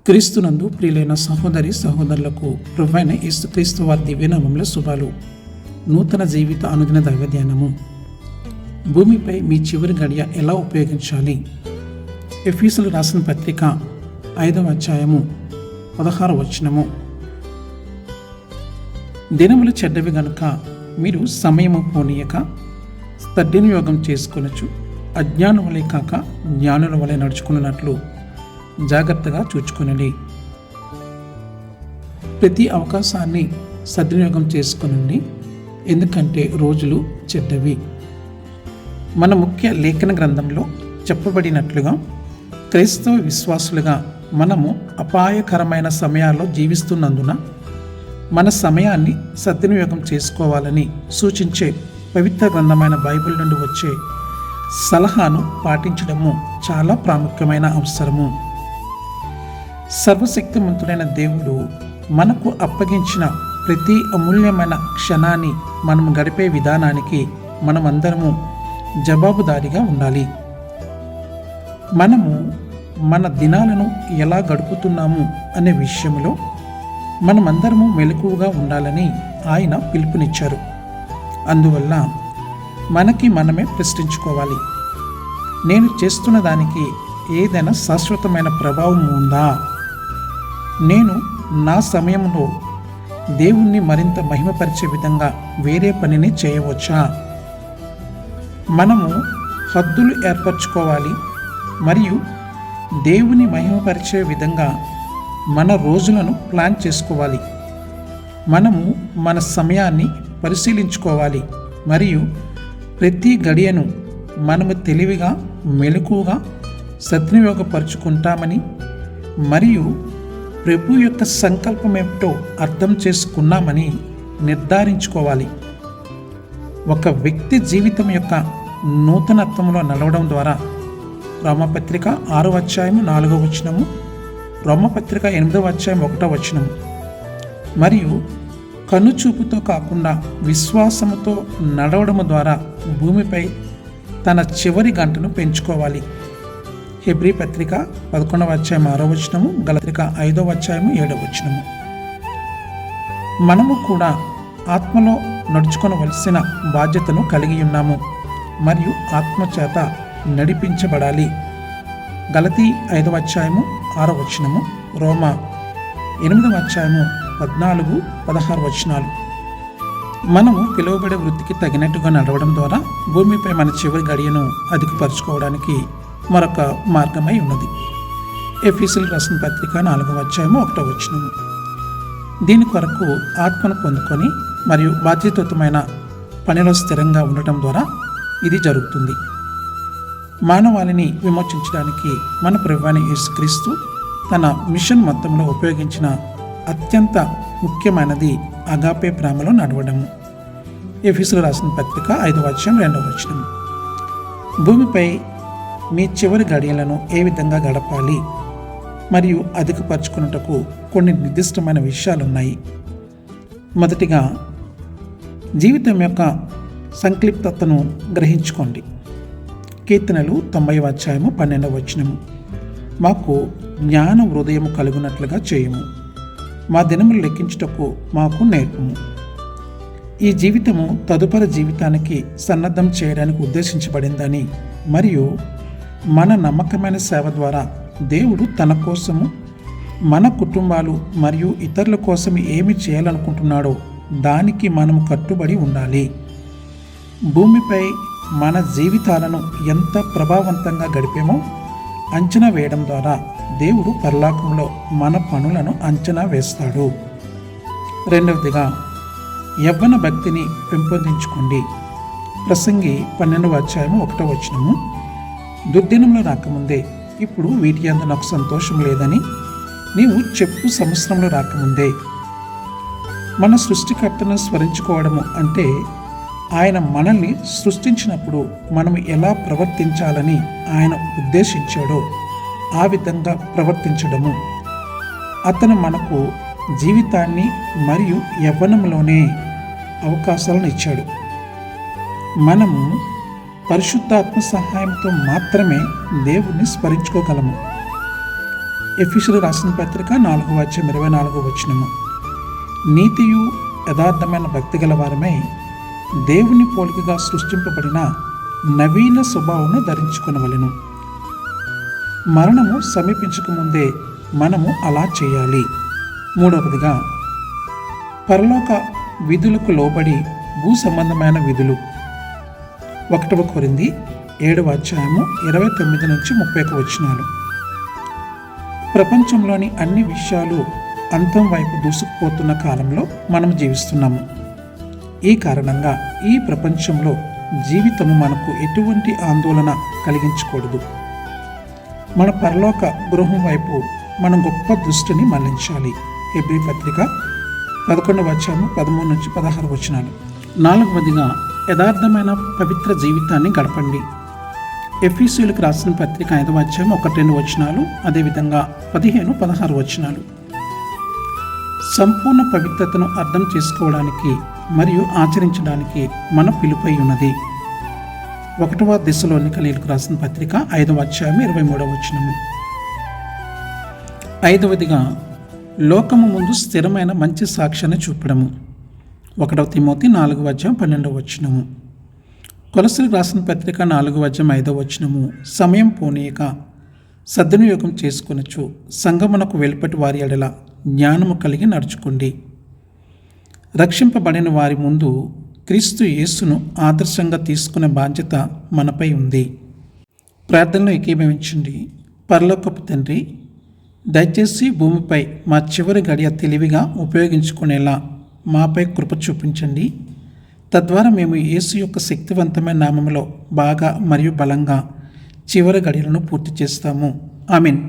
క్రీస్తునందు ప్రియులైన సహోదరి సహోదరులకు ప్రభువైన యేసుక్రీస్తు వారి దివ్యనామంలో శుభాలు. నూతన జీవిత అనుదిన దైవ ధ్యానము. భూమిపై మీ చివరి గడియ ఎలా ఉపయోగించాలి? ఎఫీసులు రాసిన పత్రిక 5వ అధ్యాయము 16వ వచనము. దినములు చెడ్డవి గనుక మీరు సమయము పోనీయక సద్వినియోగం చేసుకొనొచ్చు, అజ్ఞానుల వలె కాక జ్ఞానుల వలె నడుచుకున్నట్లు జాగ్రత్తగా చూచుకొనండి. ప్రతి అవకాశాన్ని సద్వినియోగం చేసుకొనండి, ఎందుకంటే రోజులు చెడ్డవి. మన ముఖ్య లేఖన గ్రంథంలో చెప్పబడినట్లుగా క్రైస్తవ విశ్వాసులుగా మనము అపాయకరమైన సమయాల్లో జీవిస్తున్నందున మన సమయాన్ని సద్వినియోగం చేసుకోవాలని సూచించే పవిత్ర గ్రంథమైన బైబిల్ నుండి వచ్చే సలహాను పాటించడము చాలా ప్రాముఖ్యమైన అవసరము. సర్వశక్తిమంతుడైన దేవుడు మనకు అప్పగించిన ప్రతి అమూల్యమైన క్షణాన్ని మనం గడిపే విధానానికి మనమందరము జవాబుదారీగా ఉండాలి. మనము మన దినాలను ఎలా గడుపుతున్నాము అనే విషయంలో మనమందరము మెలకువగా ఉండాలని ఆయన పిలుపునిచ్చారు. అందువల్ల మనకి మనమే ప్రశ్నించుకోవాలి, నేను చేస్తున్న దానికి ఏదైనా శాశ్వతమైన ప్రభావం ఉందా? నేను నా సమయంలో దేవుణ్ణి మరింత మహిమపరిచే విధంగా వేరే పనిని చేయవచ్చా? మనము హద్దులు ఏర్పరచుకోవాలి మరియు దేవుని మహిమపరిచే విధంగా మన రోజులను ప్లాన్ చేసుకోవాలి. మనము మన సమయాన్ని పరిశీలించుకోవాలి మరియు ప్రతి గడియను మనము తెలివిగా మెలకువగా సద్వినియోగపరుచుకుంటామని మరియు ప్రభు యొక్క సంకల్పం ఏమిటో అర్థం చేసుకున్నామని నిర్ధారించుకోవాలి. ఒక వ్యక్తి జీవితం యొక్క నూతనత్వంలో నడవడం ద్వారా రోమపత్రిక 6వ అధ్యాయము 4వ వచనము, రోమపత్రిక 8వ అధ్యాయం 1వ వచనము, మరియు కనుచూపుతో కాకుండా విశ్వాసముతో నడవడం ద్వారా భూమిపై తన చివరి గంటను పెంచుకోవాలి. హెబ్రీ పత్రిక 11వ అధ్యాయం 6వ వచనము, గలతీయులకు 5వ అధ్యాయము 7వ వచనము. మనము కూడా ఆత్మలో నడుచుకొనవలసిన బాధ్యతను కలిగి ఉన్నాము మరియు ఆత్మ చేత నడిపించబడాలి. గలతీ 5వ అధ్యాయము 6వ వచనము, రోమ 8వ అధ్యాయము 14, 16 వచనాలు. మనము పిలువబడే వృత్తికి తగినట్టుగా నడవడం ద్వారా భూమిపై మన చివరి గడియను అధికపరచుకోవడానికి మరొక మార్గమై ఉన్నది. ఎఫీసులు రాసిన పత్రిక 4వ అధ్యాయము 1వ వచనము. దీని కొరకు ఆత్మను పొందుకొని మరియు బాధ్యతాయుతమైన పనిలో స్థిరంగా ఉండటం ద్వారా ఇది జరుగుతుంది. మానవాళిని విమోచించడానికి మన ప్రభువైన యేసుక్రీస్తు తన మిషన్ మొత్తంలో ఉపయోగించిన అత్యంత ముఖ్యమైనది అగాపే ప్రేమలో నడవడము. ఎఫీసులు రాసిన పత్రిక 5వ అధ్యాయం 2వ వచనం. భూమిపై మీ చివరి గడియలను ఏ విధంగా గడపాలి మరియు అధికపరచుకున్నటకు కొన్ని నిర్దిష్టమైన విషయాలున్నాయి. మొదటిగా, జీవితం యొక్క సంక్లిప్తతను గ్రహించుకోండి. కీర్తనలు 90వ అధ్యాయము 12వ వచనము. మాకు జ్ఞాన హృదయము కలుగునట్లుగా చేయము, మా దినములు లెక్కించుటకు మాకు నేర్పుము. ఈ జీవితము తదుపరి జీవితానికి సన్నద్ధం చేయడానికి ఉద్దేశించబడిందని మరియు మన నమ్మకమైన సేవ ద్వారా దేవుడు తన కోసము, మన కుటుంబాలు మరియు ఇతరుల కోసం ఏమి చేయాలనుకుంటున్నాడో దానికి మనము కట్టుబడి ఉండాలి. భూమిపై మన జీవితాలను ఎంత ప్రభావవంతంగా గడిపేమో అంచనా వేయడం ద్వారా దేవుడు పరలోకంలో మన పనులను అంచనా వేస్తాడు. రెండవదిగా, యవ్వన భక్తిని పెంపొందించుకోండి. ప్రసంగి 12వ అధ్యాయము 1వ వచనము. దుర్దినంలో రాకముందే ఇప్పుడు వీటి యందు నాకు సంతోషం లేదని నీవు చెప్పు సంవత్సరంలో రాకముందే. మన సృష్టికర్తను స్మరించుకోవడము అంటే ఆయన మనల్ని సృష్టించినప్పుడు మనం ఎలా ప్రవర్తించాలని ఆయన ఉద్దేశించాడో ఆ విధంగా ప్రవర్తించడము. అతను మనకు జీవితాన్ని మరియు యవ్వనంలోనే అవకాశాలను ఇచ్చాడు. మనము పరిశుద్ధాత్మ సహాయంతో మాత్రమే దేవుణ్ణి స్మరించుకోగలము. ఎఫెసీయులకు రాసిన పత్రిక 4:24 నీతియు యథార్థమైన భక్తి గల వారమై దేవుని పోలికగా సృష్టింపబడిన నవీన స్వభావమును ధరించుకొనవలెను. మరణము సమీపించకముందే మనము అలా చేయాలి. 3వదిగా పరలోక విధులకు లోబడి భూ సంబంధమైన విధులు. 1 కొరింథీ 7:29-31 ప్రపంచంలోని అన్ని విషయాలు అంతం వైపు దూసుకుపోతున్న కాలంలో మనం జీవిస్తున్నాము. ఈ కారణంగా ఈ ప్రపంచంలో జీవితము మనకు ఎటువంటి ఆందోళన కలిగించకూడదు. మన పరలోక గృహం వైపు మనం గొప్ప దృష్టిని మళ్లించాలి. హెబ్రీ పత్రిక 11:13-16. 4వదిగా యథార్థమైన పవిత్ర జీవితాన్ని గడపండి. ఎఫెసీయులకు రాసిన పత్రిక 5:1-2 అదేవిధంగా 15-16. సంపూర్ణ పవిత్రతను అర్థం చేసుకోవడానికి మరియు ఆచరించడానికి మన పిలుపై ఉన్నది. 1వ దెస్సలోనికీయులకు రాసిన పత్రిక 5:23. 5వదిగా లోకము ముందు స్థిరమైన మంచి సాక్ష్యాన్ని చూపడము. 1 తిమోతి 4:12. కొలస్సీలకు రాసిన పత్రిక 4:5. సమయం పోనీయక సద్వినియోగం చేసుకొనొచ్చు సంగమునకు వెలుపటి వారి ఎడల జ్ఞానము కలిగి నడుచుకోండి. రక్షింపబడిన వారి ముందు క్రీస్తు యేసును ఆదర్శంగా తీసుకునే బాధ్యత మనపై ఉంది. ప్రార్థనలో ఏకీభవించండి. పరలోకపు తండ్రి, దయచేసి భూమిపై మా చివరి గడియ తెలివిగా ఉపయోగించుకునేలా మాపై కృప చూపించండి. తద్వారా మేము యేసు యొక్క శక్తివంతమైన నామములో బాగా మరియు బలంగా చివరి గడియలను పూర్తి చేస్తాము. ఆమేన్.